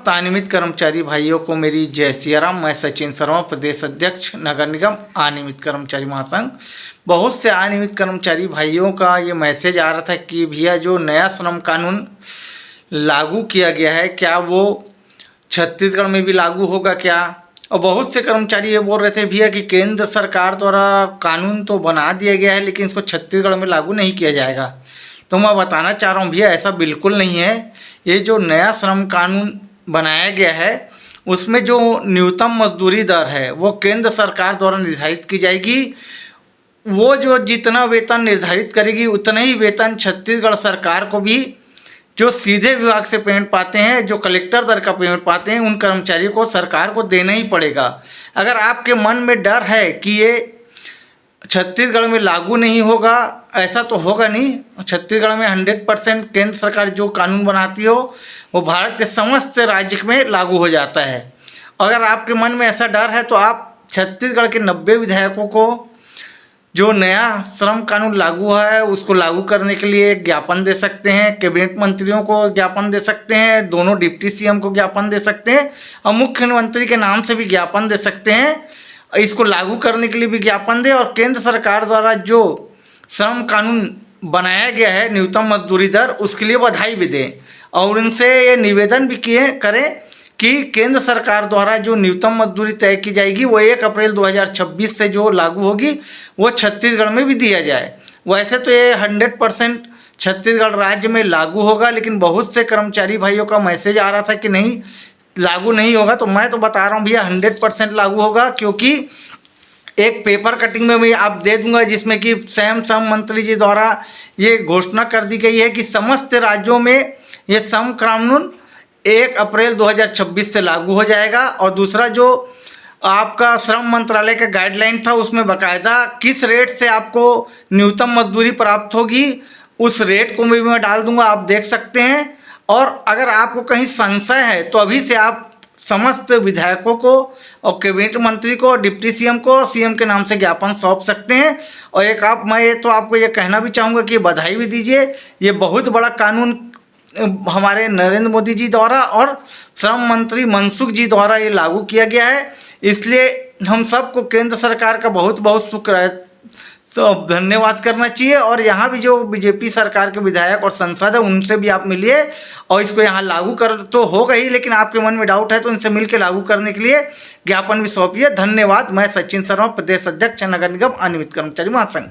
समस्त अनियमित कर्मचारी भाइयों को मेरी जय सिया राम। मैं सचिन शर्मा, प्रदेश अध्यक्ष नगर निगम अनियमित कर्मचारी महासंघ। बहुत से अनियमित कर्मचारी भाइयों का ये मैसेज आ रहा था कि भैया जो नया श्रम कानून लागू किया गया है, क्या वो छत्तीसगढ़ में भी लागू होगा क्या। और बहुत से कर्मचारी ये बोल रहे थे भैया कि केंद्र सरकार द्वारा कानून तो बना दिया गया है लेकिन इसको छत्तीसगढ़ में लागू नहीं किया जाएगा। तो मैं बताना चाह रहा हूँ भैया, ऐसा बिल्कुल नहीं है। ये जो नया श्रम कानून बनाया गया है उसमें जो न्यूनतम मजदूरी दर है वो केंद्र सरकार द्वारा निर्धारित की जाएगी। वो जो जितना वेतन निर्धारित करेगी उतना ही वेतन छत्तीसगढ़ सरकार को भी, जो सीधे विभाग से पेमेंट पाते हैं, जो कलेक्टर दर का पेमेंट पाते हैं, उन कर्मचारियों को सरकार को देना ही पड़ेगा। अगर आपके मन में डर है कि ये छत्तीसगढ़ में लागू नहीं होगा, ऐसा तो होगा नहीं। छत्तीसगढ़ में 100% केंद्र सरकार जो कानून बनाती हो वो भारत के समस्त राज्य में लागू हो जाता है। अगर आपके मन में ऐसा डर है तो आप छत्तीसगढ़ के 90 विधायकों को जो नया श्रम कानून लागू है उसको लागू करने के लिए ज्ञापन दे सकते हैं। कैबिनेट मंत्रियों को ज्ञापन दे सकते हैं, दोनों डिप्टी सीएम को ज्ञापन दे सकते हैं और मुख्यमंत्री के नाम से भी ज्ञापन दे सकते हैं। इसको लागू करने के लिए भी ज्ञापन दे और केंद्र सरकार द्वारा जो श्रम कानून बनाया गया है न्यूनतम मजदूरी दर, उसके लिए बधाई भी दें और उनसे ये निवेदन भी करें कि केंद्र सरकार द्वारा जो न्यूनतम मजदूरी तय की जाएगी वो 1 अप्रैल 2026 से जो लागू होगी वो छत्तीसगढ़ में भी दिया जाए। वैसे तो ये 100% छत्तीसगढ़ राज्य में लागू होगा, लेकिन बहुत से कर्मचारी भाइयों का मैसेज आ रहा था कि नहीं लागू नहीं होगा। तो मैं तो बता रहा हूँ भैया 100% लागू होगा, क्योंकि एक पेपर कटिंग में मैं आप दे दूंगा जिसमें कि स्वयं श्रम मंत्री जी द्वारा ये घोषणा कर दी गई है कि समस्त राज्यों में ये श्रम कानून 1 अप्रैल 2026 से लागू हो जाएगा। और दूसरा जो आपका श्रम मंत्रालय का गाइडलाइन था उसमें बाकायदा किस रेट से आपको न्यूनतम मजदूरी प्राप्त होगी उस रेट को भी मैं डाल दूंगा, आप देख सकते हैं। और अगर आपको कहीं संशय है तो अभी से आप समस्त विधायकों को और कैबिनेट मंत्री को, डिप्टी सीएम को और सीएम के नाम से ज्ञापन सौंप सकते हैं। और एक मैं तो आपको ये कहना भी चाहूँगा कि बधाई भी दीजिए, ये बहुत बड़ा कानून हमारे नरेंद्र मोदी जी द्वारा और श्रम मंत्री मनसुख जी द्वारा ये लागू किया गया है। इसलिए हम सबको केंद्र सरकार का बहुत बहुत धन्यवाद करना चाहिए। और यहाँ भी जो बीजेपी सरकार के विधायक और सांसद है उनसे भी आप मिलिए और इसको यहाँ लागू कर तो होगा ही, लेकिन आपके मन में डाउट है तो इनसे मिलकर लागू करने के लिए ज्ञापन भी सौंपिए। धन्यवाद। मैं सचिन शर्मा, प्रदेश अध्यक्ष नगर निगम अनियमित कर्मचारी महासंघ।